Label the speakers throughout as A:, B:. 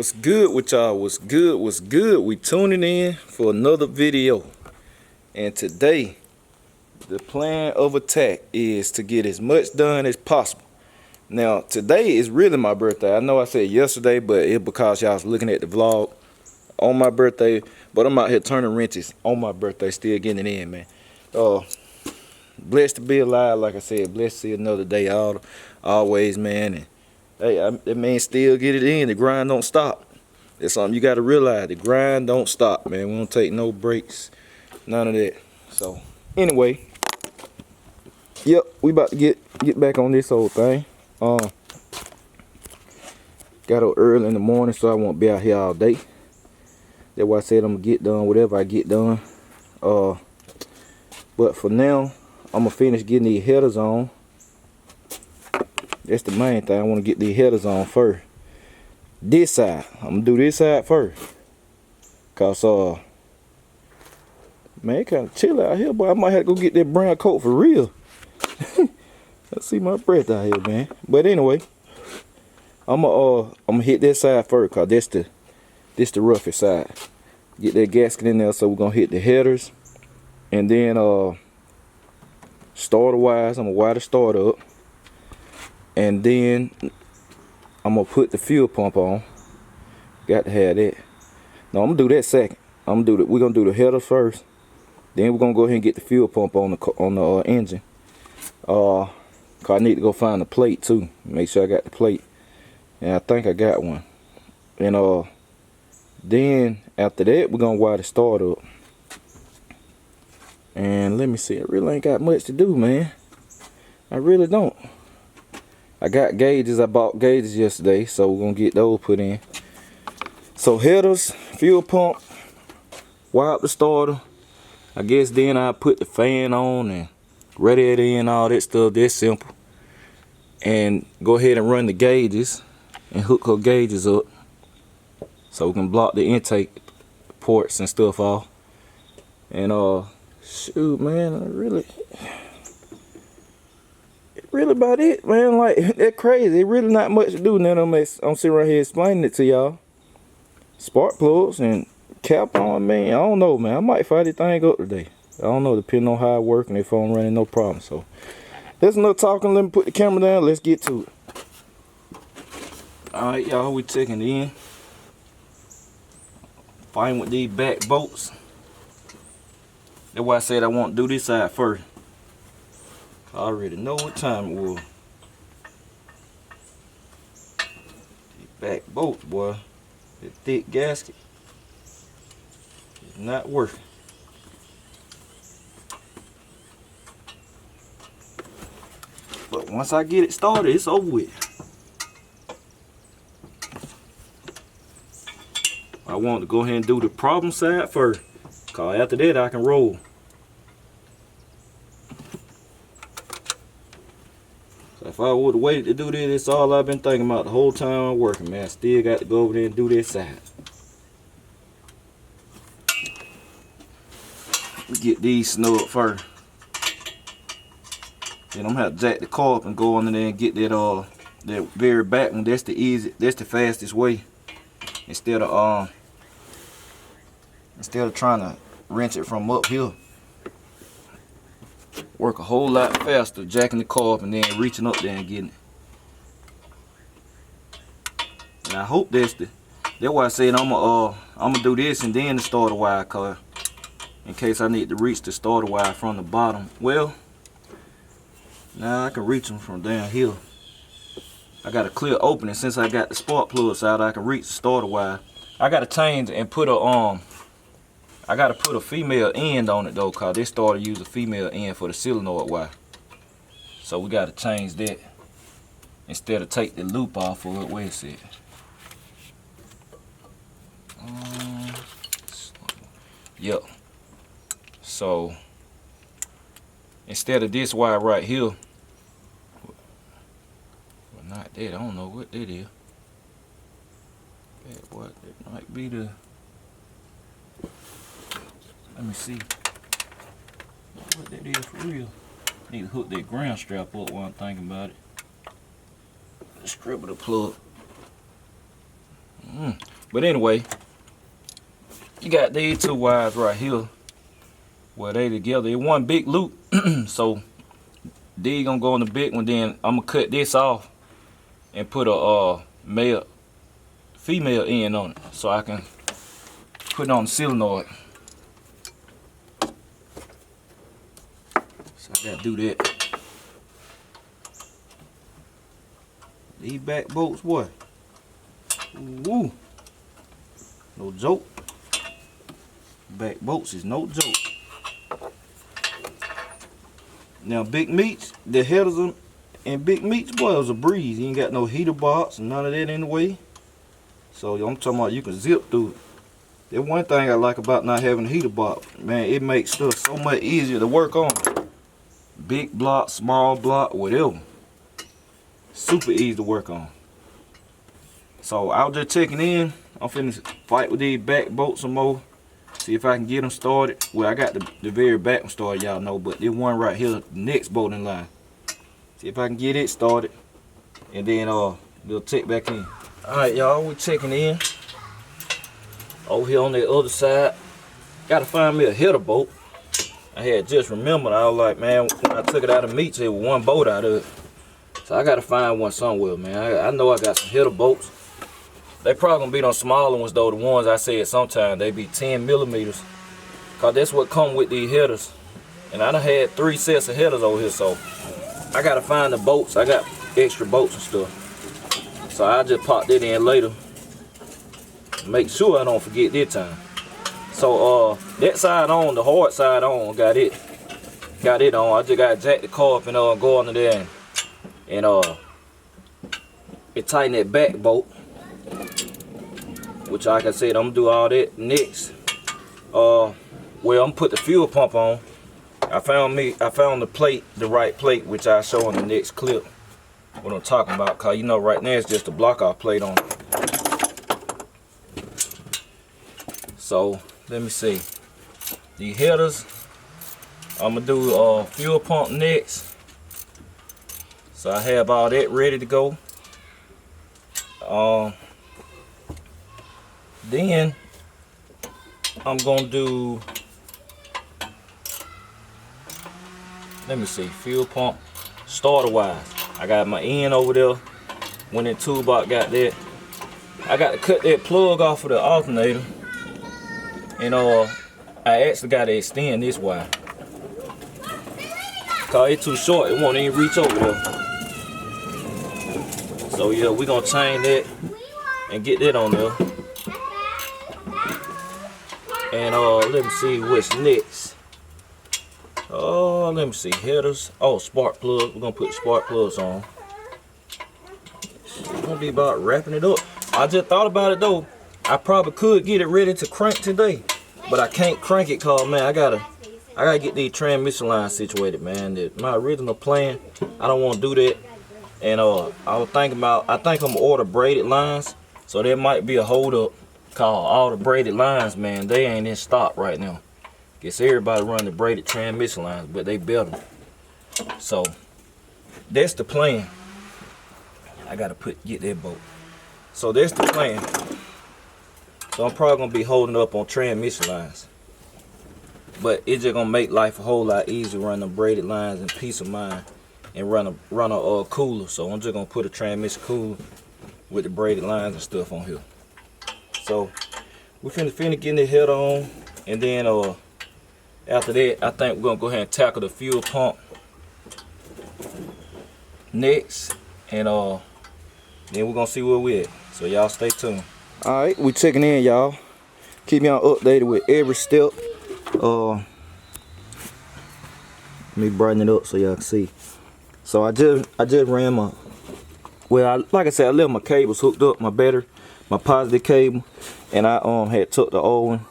A: What's good with y'all? What's good? We tuning in for another video. And today, the plan of attack is to get as much done as possible. Now, today is really my birthday. I know I said yesterday, but it's because y'all was looking at the vlog on my birthday. But I'm out here turning wrenches on my birthday, still getting it in, man. Blessed to be alive, like I said. Blessed to see another day always, man. And hey, that man still get it in. The grind don't stop. That's something you got to realize. The grind don't stop, man. We don't take no breaks. None of that. So, anyway. Yep, we about to get back on this whole thing. Got up early in the morning, so I won't be out here all day. That's why I said I'm going to get done whatever I get done. But for now, I'm going to finish getting these headers on. That's the main thing. I want to get these headers on first. This side. I'm going to do this side first. Because, man, it kind of chill out here, but I might have to go get that brown coat for real. I see my breath out here, man. But anyway, I'm gonna hit that side first, because this the roughest side. Get that gasket in there, so we're going to hit the headers. And then, starter wise, I'm going to wire the starter up. And then I'm gonna put the fuel pump on. Got to have that. No, I'm gonna do that second. We're gonna do the header first. Then we're gonna go ahead and get the fuel pump on the engine. Cause I need to go find the plate too. Make sure I got the plate. And I think I got one. And then after that, we're gonna wire the starter up. And let me see. I really ain't got much to do, man. I really don't. I got gauges. I bought gauges yesterday, so we're gonna get those put in. So headers, fuel pump, wire up the starter. I guess then I put the fan on and radiator in, all that stuff. That's simple. And go ahead and run the gauges and hook her gauges up, so we can block the intake ports and stuff off. And shoot, man, really about it, man. Like, that crazy. It really not much to do. Now I'm sitting right here explaining it to y'all. Spark plugs and cap on, man. I don't know, man. I might fire this thing up today. I don't know, depending on how it works and if I'm running no problem. So that's enough talking. Let me put the camera down. Let's get to it. Alright, y'all, we checking in. Fighting with these back bolts. That's why I said I want to do this side first. I already know what time it was. These back bolts, boy. That thick gasket is not working. But once I get it started, it's over with. I want to go ahead and do the problem side first, because after that I can roll. If I would have waited to do this, that's all I've been thinking about the whole time I'm working, man. I still got to go over there and do this side. We get these snugged first. Then I'm gonna have to jack the car up and go under there and get that that very back one. That's the fastest way. Instead of trying to wrench it from up here. Work a whole lot faster jacking the car up and then reaching up there and getting it. And I hope that's why I said I'm gonna do this and then the starter wire, cause in case I need to reach the starter wire from the bottom. Well, now I can reach them from down here. I got a clear opening since I got the spark plugs out. I can reach the starter wire. I gotta change and put I gotta put a female end on it though, cause this starter use a female end for the solenoid wire. So we gotta change that instead of take the loop off of it. Where is it? Yep. So instead of this wire right here, well, not that. I don't know what that is. That what? It might be the. Let me see what that is for real. Need to hook that ground strap up while I'm thinking about it. Strip of the plug. But anyway, you got these two wires right here. Well, they together. It's one big loop. So these gonna go in the big one. Then I'm gonna cut this off and put a male female end on it, so I can put it on the solenoid. So I gotta do that. These back bolts, boy. Woo. No joke. Back bolts is no joke. Now big meats, the headers and big meats, boy, it was a breeze. You ain't got no heater box and none of that in the way. So I'm talking about you can zip through it. That's one thing I like about not having a heater box. Man, it makes stuff so much easier to work on. Big block, small block, whatever. Super easy to work on. So I was just checking in. I'm finna fight with these back bolts some more. See if I can get them started. Well, I got the very back one started, y'all know, but this one right here, the next bolt in line. See if I can get it started, and then we'll check back in. All right, y'all, we're checking in. Over here on the other side, gotta find me a header bolt. I had just remembered. I was like, man, when I took it out of meats, there was one bolt out of it. So I gotta find one somewhere, man. I know I got some header bolts. They probably gonna be them smaller ones though. The ones I said sometimes they be 10 millimeters, cause that's what come with these headers. And I done had 3 sets of headers over here, so I gotta find the bolts. I got extra bolts and stuff, so I just pop that in later. Make sure I don't forget this time. So that side on, the hard side on, got it on. I just gotta jack the car up and go under there and it tighten that back bolt. Which, like I said, I'm gonna do all that next. Well, I'm gonna put the fuel pump on. I found the plate, the right plate, which I'll show in the next clip. What I'm talking about, cause you know right now it's just a block off plate on. So let me see. The headers, I'm gonna do fuel pump next. So I have all that ready to go. Then I'm gonna do, let me see, fuel pump starter wise. I got my end over there. When that toolbox got that, I got to cut that plug off of the alternator, and I actually got to extend this wire cause it's too short. It won't even reach over there. So yeah, we gonna change that and get that on there. And let me see what's next. Let me see, headers. Oh, spark plug. We're gonna put spark plugs on. It's gonna be about wrapping it up. I just thought about it though. I probably could get it ready to crank today, but I can't crank it cause man, I gotta get these transmission lines situated, man. My original plan, I don't want to do that. And I was thinking about, I think I'm gonna order braided lines, so there might be a hold up. Call all the braided lines, man, they ain't in stock right now. Guess everybody run the braided transmission lines, but they better. So that's the plan. I gotta get that bolt. So that's the plan. So I'm probably gonna be holding up on transmission lines, but it's just gonna make life a whole lot easier running the braided lines and peace of mind, and run a cooler. So I'm just gonna put a transmission cooler with the braided lines and stuff on here. So we're finna get the header on, and then after that, I think we're gonna go ahead and tackle the fuel pump next, and then we're gonna see where we're at. So y'all stay tuned. All right, we checking in, y'all. Keep y'all updated with every step. Let me brighten it up so y'all can see. So I just ran my, well, like I said, I left my cables hooked up, my battery, my positive cable, and I had took the old one,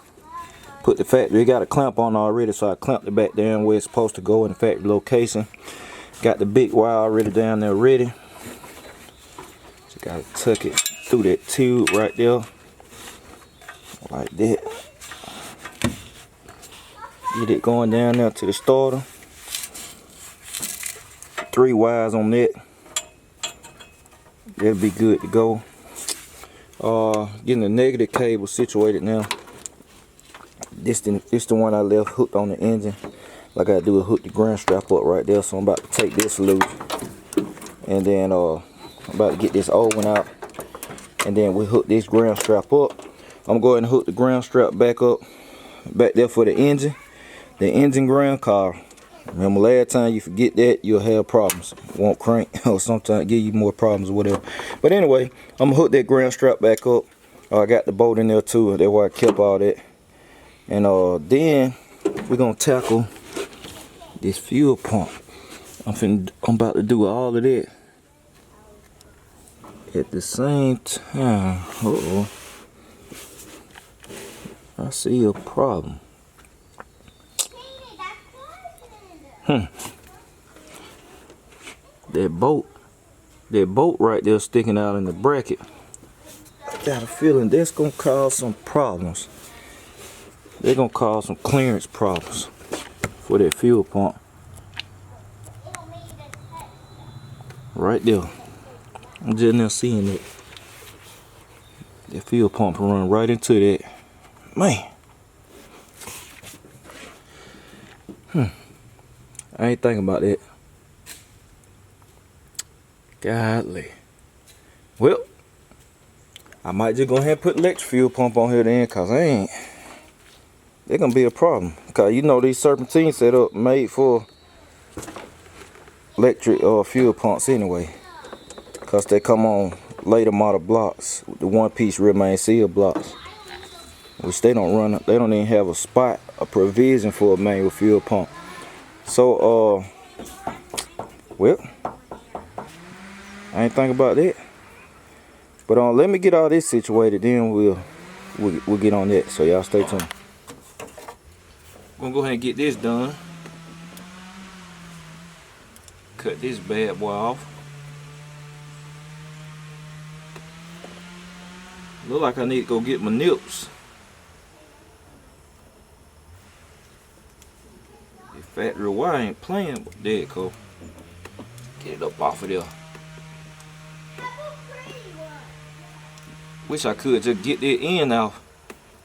A: put the factory, it got a clamp on already, so I clamped it back down where it's supposed to go in the factory location. Got the big wire already down there ready. Just gotta tuck it through that tube right there, like that. Get it going down there to the starter. 3 wires on that. That'll be good to go. Getting the negative cable situated now. This the one I left hooked on the engine. Like I gotta do is hook the ground strap up right there. So I'm about to take this loose, and then I'm about to get this old one out, and then we hook this ground strap up. I'm going to hook the ground strap back up back there for the engine ground car. Remember last time you forget that, you'll have problems. Won't crank or sometimes give you more problems or whatever. But anyway, I'm gonna hook that ground strap back up. I got the bolt in there too. That's why I kept all that. And then we're gonna tackle this fuel pump. I'm about to do all of that at the same time. I see a problem. That bolt right there sticking out in the bracket. I got a feeling that's gonna cause some problems. They're gonna cause some clearance problems for that fuel pump. Right there. I'm just now seeing it. That fuel pump run right into that. Man. I ain't thinking about that. Godly. Well, I might just go ahead and put electric fuel pump on here then, cause they're gonna be a problem. Cause you know these serpentine setup made for electric fuel pumps anyway. Cause they come on later model blocks, the one piece remain seal blocks, which they don't run. They don't even have a spot, a provision for a manual fuel pump. So well, I ain't think about that. But let me get all this situated, then we'll get on that. So y'all stay tuned. I'm gonna go ahead and get this done. Cut this bad boy off. Look like I need to go get my nips. The factory wire ain't playing, but there it go. Get it up off of there. Wish I could just get that end off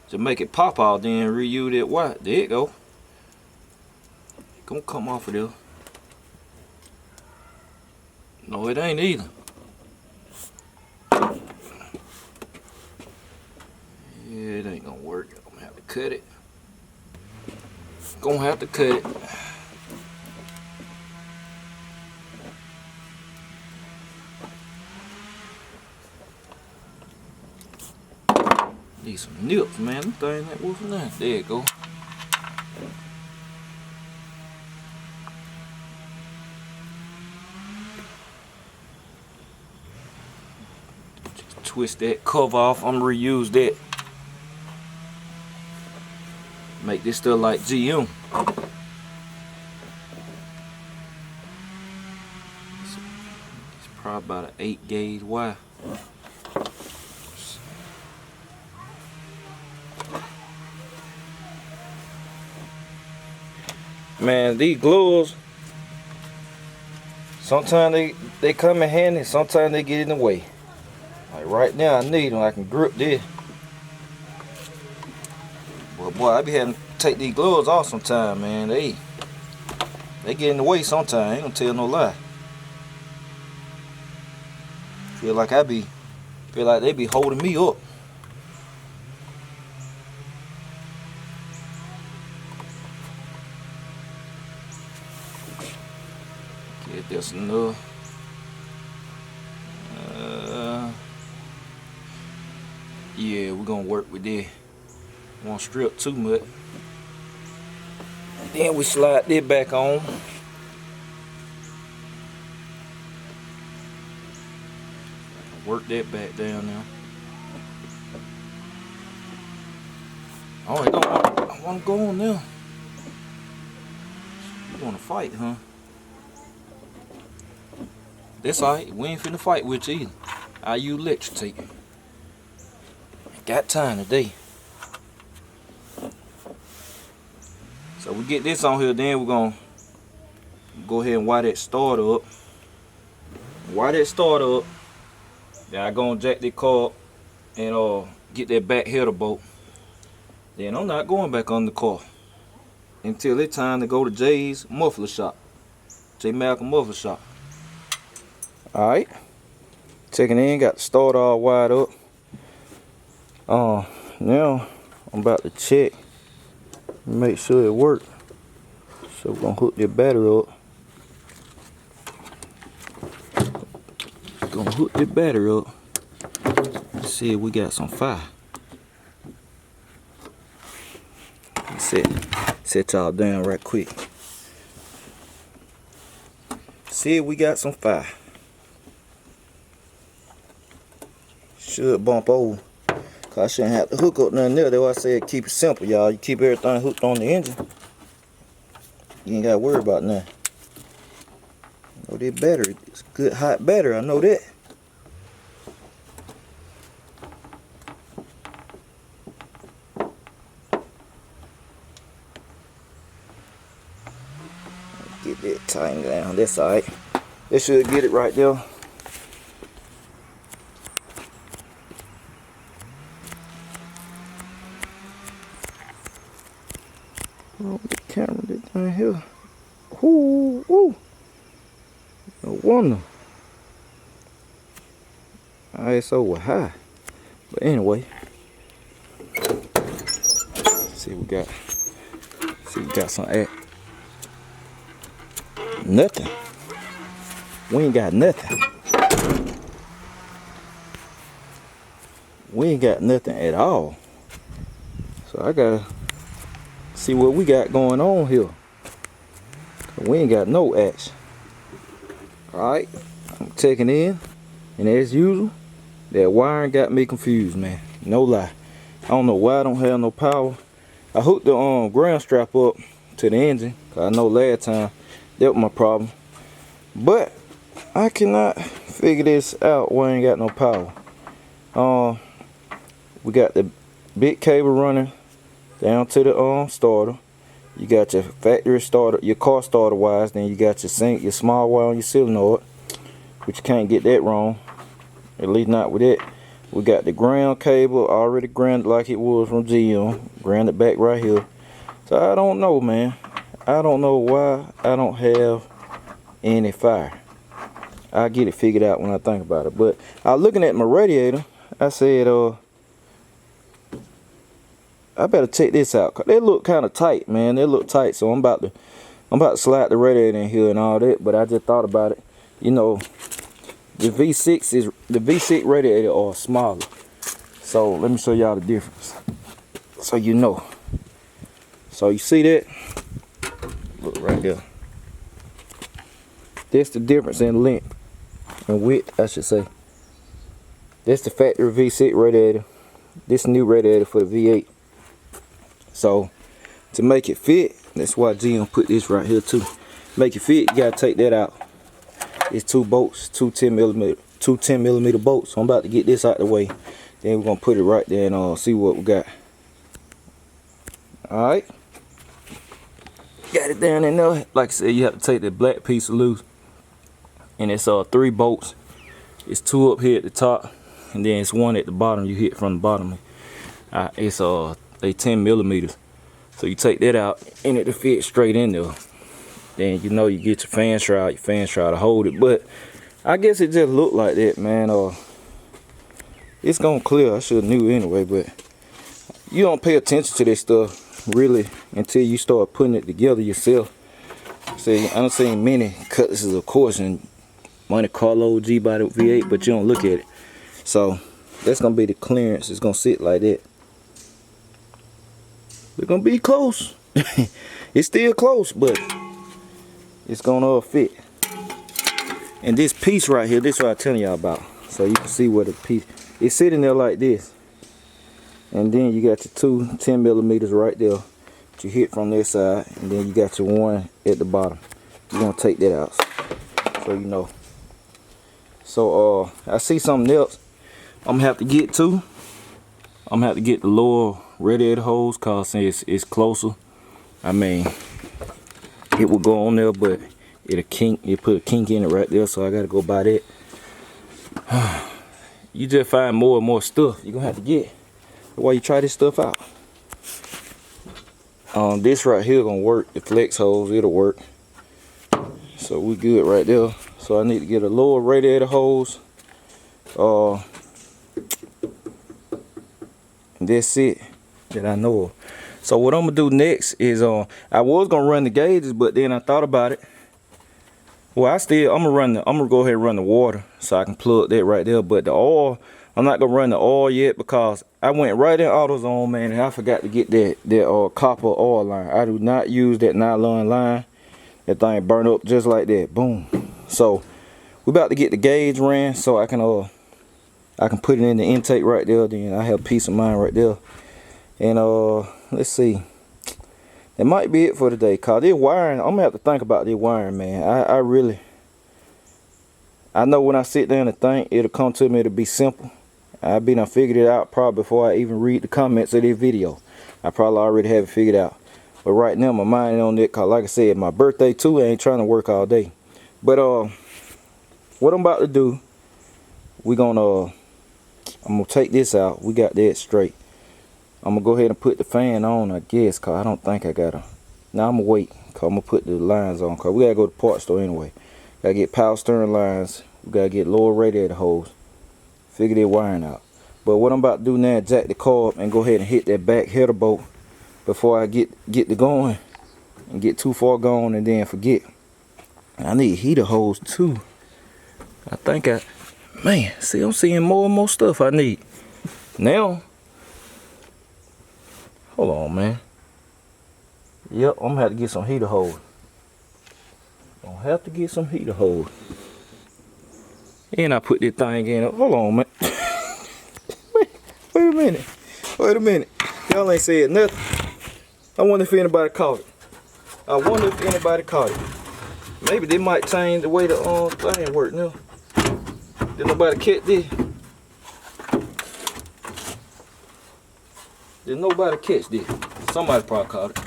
A: to make it pop out, then reuse that wire. There it go. Gonna come off of there. No, it ain't either. Yeah, it ain't gonna work. I'm gonna have to cut it. Gonna have to cut it. Need some nips, man. Them thing that wolf now. There you go. Just twist that cover off. I'm gonna reuse that. Make this stuff like GM. It's probably about an 8 gauge wire. Man, these glues, sometimes they come in handy, sometimes they get in the way. Like right now, I need them. I can grip this. But boy, I be having to take these gloves off sometimes, man. They get in the way sometimes. I ain't gonna tell no lie. Feel like they be holding me up. Get this enough. Yeah, we're gonna work with that. Won't strip too much. Then we slide this back on. Work that back down now. Oh, I want to go on now. You want to fight, huh? That's alright. We ain't finna fight with you either. I use electric tape. Got time today. So we get this on here, then we're gonna go ahead and wire that starter up. Wire that starter up. Then I gonna jack the car up and get that back header bolt. Then I'm not going back on the car until it's time to go to Jay's muffler shop. J Malcolm muffler shop. Alright. Checking in, got the starter all wired up. Now I'm about to check, make sure it works. So we're gonna hook the battery up. Gonna hook the battery up. See if we got some fire. Set y'all down right quick. See if we got some fire. Should bump over. Cause I shouldn't have to hook up nothing there. That's why I said keep it simple, y'all. You keep everything hooked on the engine. You ain't gotta worry about nothing. Oh, this battery, it's a good hot battery, I know that. Get that tightened down, that's alright. That should get it right there. Oh, the camera down here. Ooh, ooh. No wonder. ISO was high. But anyway. See we got some at. Nothing. We ain't got nothing. We ain't got nothing at all. So I gotta see what we got going on here. We ain't got no action. Alright, I'm checking in, and as usual, that wiring got me confused, man. No lie. I don't know why I don't have no power. I hooked the ground strap up to the engine, cause I know last time that was my problem. But I cannot figure this out when I ain't got no power. We got the big cable running down to the starter. You got your factory starter, your car starter wires. Then you got your small wire on your solenoid, which you can't get that wrong. At least not with it. We got the ground cable already grounded like it was from GM, grounded back right here. So I don't know, man. I don't know why I don't have any fire. I'll get it figured out when I think about it. But I was looking at my radiator. I said, I better check this out. Cause they look kind of tight, man. They look tight. So I'm about to slide the radiator in here and all that. But I just thought about it. You know, the V6 radiator are smaller. So let me show y'all the difference. So you know. So you see that? Look right there. That's the difference in length and width, I should say. That's the factory V6 radiator. This new radiator for the V8. So to make it fit, that's why GM put this right here too. Make it fit, you gotta take that out. It's two bolts, two 10 millimeter bolts. So I'm about to get this out the way. Then we're gonna put it right there and see what we got. Alright. Got it down in there. Like I said, you have to take the black piece loose. And it's 3 bolts. It's 2 up here at the top, and then it's 1 at the bottom. You hit from the bottom. It's they 10 millimeters. So you take that out and it'll fit straight in there. Then you know you get your fan shroud to hold it. But I guess it just looked like that, man. It's gonna clear. I should have knew anyway, but you don't pay attention to this stuff really until you start putting it together yourself. See, I done seen many cutlasses, of course, and Monte Carlo G-body V8, but you don't look at it. So that's gonna be the clearance. It's gonna sit like that. We're gonna be close. It's still close, but it's gonna fit. And this piece right here, this is what I'm telling y'all about. So you can see where the piece it's sitting there like this. And then you got your 2 10 millimeters right there that you hit from this side, and then you got your 1 at the bottom. You're gonna take that out, so you know. So I see something else I'm gonna have to get to. I'm gonna have to get the lower radiator hose, cause it's closer. I mean, it will go on there, but it put a kink in it right there, so I gotta go buy that. you just find more and more stuff you're gonna have to get while you try this stuff out. This right here gonna work. The flex hose, it'll work. So we good right there. So I need to get a lower radiator hose. That's it that I know of. So what I'm gonna do next is I was gonna run the gauges, but then I thought about it. Well, I'm gonna go ahead and run the water so I can plug that right there. But the oil, I'm not gonna run the oil yet because I went right in AutoZone, man, and I forgot to get that copper oil line. I do not use that nylon line. That thing burn up just like that. Boom. So we about to get the gauge ran so I can put it in the intake right there. Then I have peace of mind right there. And let's see. That might be it for today. Cause this wiring, I'm gonna have to think about this wiring, man. I know when I sit down and think, it'll come to me. It'll be simple. I figured it out probably before I even read the comments of this video. I probably already have it figured out. But right now my mind on it. Cause like I said, my birthday too. I ain't trying to work all day. But what I'm about to do, I'm gonna take this out. We got that straight. I'm gonna go ahead and put the fan on, I guess, cause I don't think I gotta. Now I'm gonna wait, cause I'm gonna put the lines on, cause we gotta go to the parts store anyway. Gotta get power steering lines. We gotta get lower radiator hose. Figure that wiring out. But what I'm about to do now is jack the car up and go ahead and hit that back header bolt before I get to going and get too far gone and then forget. I need heater hose too. Man, see, I'm seeing more and more stuff I need now. Hold on, man. Yep, I'm gonna have to get some heater hose. Gonna have to get some heater hose. And I put this thing in. Hold on, man. Wait a minute. Wait a minute. Y'all ain't said nothing. I wonder if anybody caught it. Maybe they might change the way the thing work now. Did nobody catch this? Did nobody catch this? Somebody probably caught it.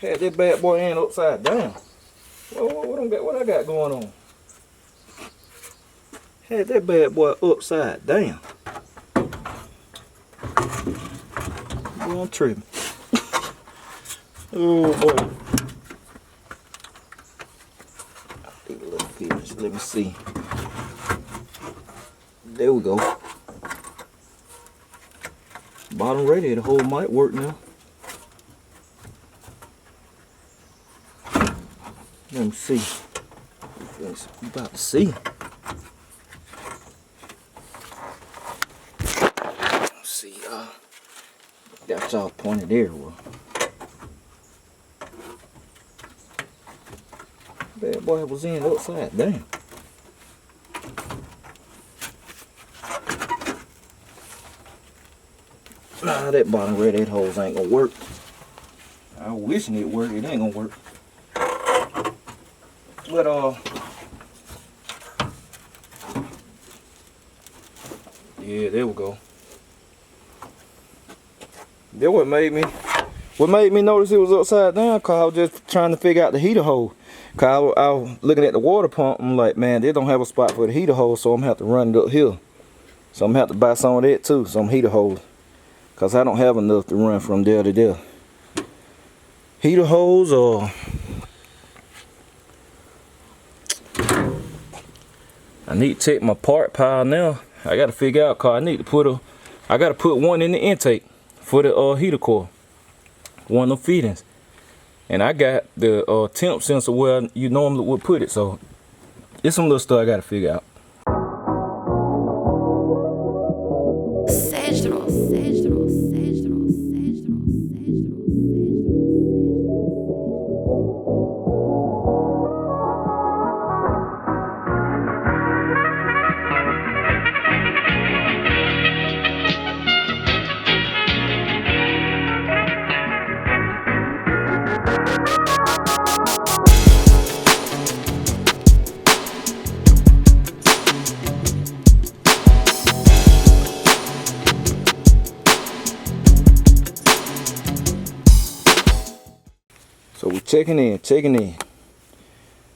A: Had that bad boy in upside down. What I got going on? Had that bad boy upside down. Boy, I'm tripping. Oh boy. Take a little finish. Let me see. There we go. Bottom radiator hole might work now. Let me see. You about to see. Let's see. Got y'all pointed everywhere. Bad boy was in upside down. Nah, that bottom radiator hose ain't gonna work. I wishing it worked. It ain't gonna work. But yeah, there we go. That what made me notice it was upside down, cause I was just trying to figure out the heater hose. Cause I was looking at the water pump. I'm like, man, they don't have a spot for the heater hose, so I'm gonna have to run it up here. So I'm gonna have to buy some of that too, some heater hose. Cause I don't have enough to run from there to there. Heater hose or I need to check my part pile now. I gotta figure out, cause I gotta put one in the intake for the heater core. One of the feedings. And I got the temp sensor where you normally would put it, so it's some little stuff I gotta figure out. So we're checking in.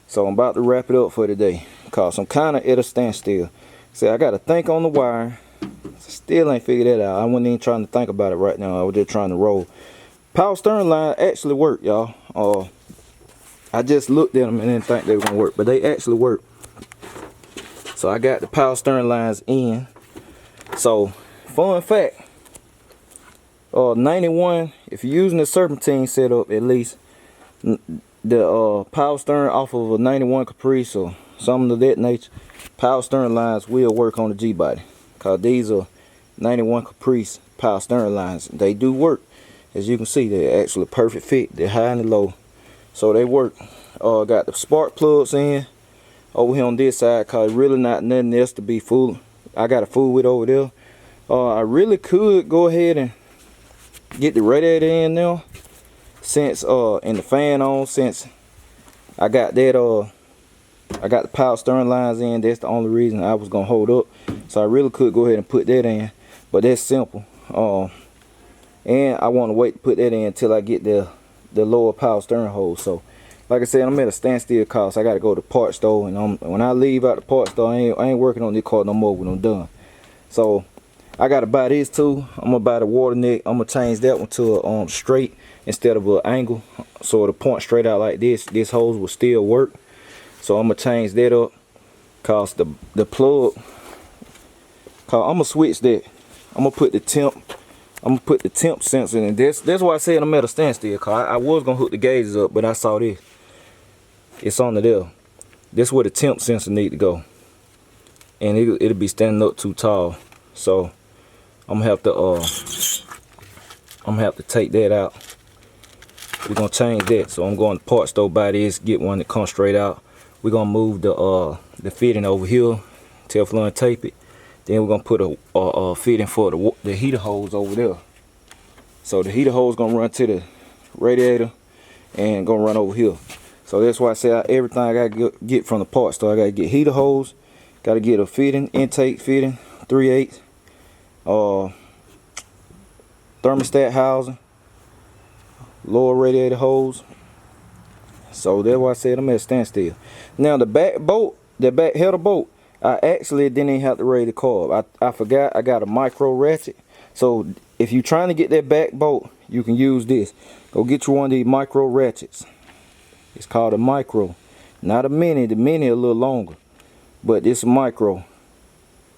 A: So I'm about to wrap it up for today, cause I'm kind of at a standstill. See, I gotta think on the wire. Still ain't figured that out. I wasn't even trying to think about it right now. I was just trying to roll. Power steering line actually work, y'all. I just looked at them and didn't think they were gonna work, but they actually work. So I got the power steering lines in. So, fun fact, 91, if you're using the serpentine setup, at least, the power steering off of a 91 Caprice or something of that nature, power steering lines will work on the G-body. Because these are 91 Caprice power steering lines. They do work. As you can see, they're actually a perfect fit. They're high and low. So they work. Got the spark plugs in over here on this side, because really not nothing else to be fooled. I got a fool with over there. I really could go ahead and get the radiator in now, since and the fan on, since I got that I got the power steering lines in. That's the only reason I was gonna hold up. So I really could go ahead and put that in, but that's simple. And I want to wait to put that in until I get the lower power steering hose. So like I said, I'm at a standstill cost. I gotta go to the parts store, and when I leave out the parts store, I ain't working on this car no more when I'm done. So I gotta buy this too. I'm gonna buy the water neck. I'm gonna change that one to a straight instead of an angle, so it'll point straight out like this. This hose will still work. So I'm gonna change that up, cause the plug, cause I'm gonna switch that. I'm gonna put the temp sensor in. That's why I said I'm at a standstill, cause I was gonna hook the gauges up, but I saw this. It's on there. This where the temp sensor need to go, and it'll be standing up too tall. So I'm gonna have to take that out. We're gonna change that. So I'm going to parts store, buy this, get one that comes straight out. We're gonna move the fitting over here, Teflon tape it. Then we're gonna put a fitting for the heater hose over there. So the heater hose gonna run to the radiator and gonna run over here. So that's why I said everything I gotta get from the parts store. I gotta get heater hose, gotta get a fitting, intake fitting, 3/8, thermostat housing, lower radiator hose. So that's why I said I'm at a standstill. Now the back bolt, the back header bolt, I actually didn't even have to raise the carb. I forgot I got a micro ratchet. So if you're trying to get that back bolt, you can use this. Go get you one of these micro ratchets. It's called a micro, not a mini. The mini a little longer, but this is a micro.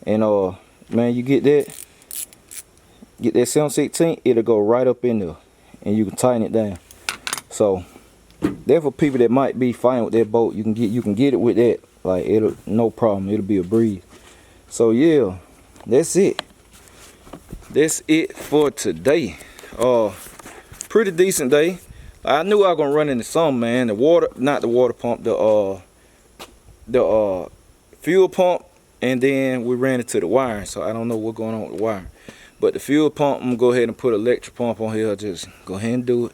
A: And man, you get that 7/16, it'll go right up in there, and you can tighten it down. So there for people that might be fighting with that bolt, you can get it with that. Like, it'll, no problem, it'll be a breeze. So yeah, that's it. That's it for today. Pretty decent day. I knew I was gonna run into something, man. The water, not the water pump, the fuel pump, and then we ran into the wiring. So I don't know what's going on with the wiring. But the fuel pump, I'm gonna go ahead and put an electric pump on here. Just go ahead and do it.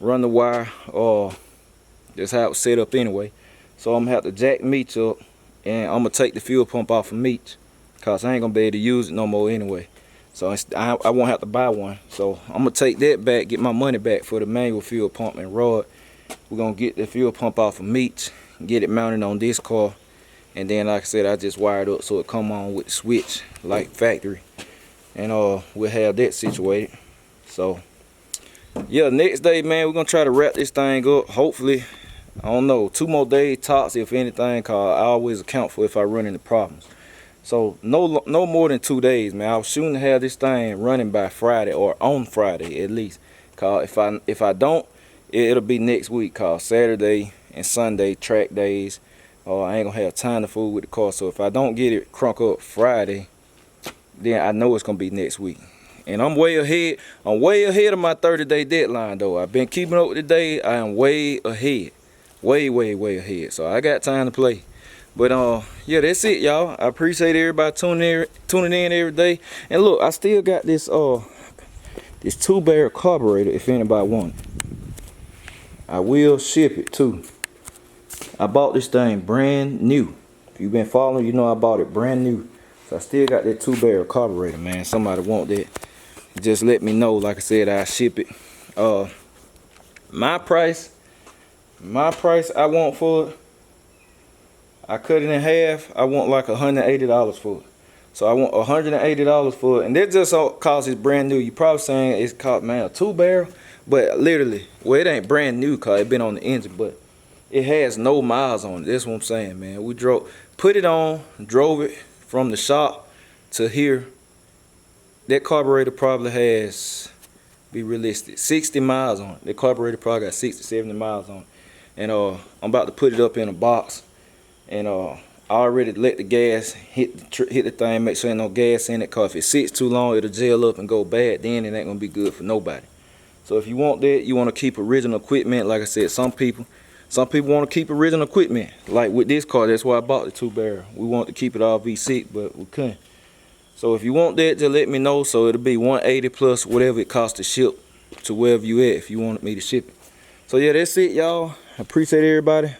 A: Run the wire. That's how it was set up anyway. So I'm gonna have to jack Meach up, and I'm gonna take the fuel pump off of Meach, cause I ain't gonna be able to use it no more anyway. So I won't have to buy one. So I'm gonna take that back, get my money back for the manual fuel pump and rod. We're gonna get the fuel pump off of Meach, get it mounted on this car, and then like I said, I just wired up so it come on with the switch like factory, and we'll have that situated. So yeah, next day, man, we're gonna try to wrap this thing up. Hopefully, I don't know, 2 more days tops if anything, cause I always account for if I run into problems. So no more than 2 days, man. I was shooting to have this thing running by Friday, or on Friday at least. Cause if I don't, it'll be next week. Cause Saturday and Sunday track days, I ain't gonna have time to fool with the car. So if I don't get it crunk up Friday, then I know it's gonna be next week. And I'm way ahead. I'm way ahead of my 30-day deadline though. I've been keeping up with the day. I am way ahead. Way ahead. So I got time to play. But yeah, that's it, y'all. I appreciate everybody tuning in every day. And look, I still got this this 2-barrel carburetor if anybody wants it. I will ship it too. I bought this thing brand new. If you've been following, you know I bought it brand new. So I still got that 2-barrel carburetor, man. Somebody want that, just let me know. Like I said, I'll ship it. My price I want for it, I cut it in half. I want like $180 for it. So I want $180 for it, and that just cause it's brand new. You probably saying it's called, man, a 2-barrel, but literally, well, it ain't brand new cause it been on the engine, but it has no miles on it. That's what I'm saying, man. We put it on, drove it from the shop to here. That carburetor probably has, be realistic, 60 miles on it. That carburetor probably got 60, 70 miles on it. And I'm about to put it up in a box, and I already let the gas hit the thing, make sure ain't no gas in it, cause if it sits too long, it'll gel up and go bad. Then it ain't gonna be good for nobody. So if you want that, you want to keep original equipment. Like I said, some people want to keep original equipment. Like with this car, that's why I bought the 2-barrel. We want to keep it all V6, but we couldn't. So if you want that, just let me know. So it'll be $180 plus whatever it costs to ship to wherever you at if you want me to ship it. So yeah, that's it, y'all. I appreciate everybody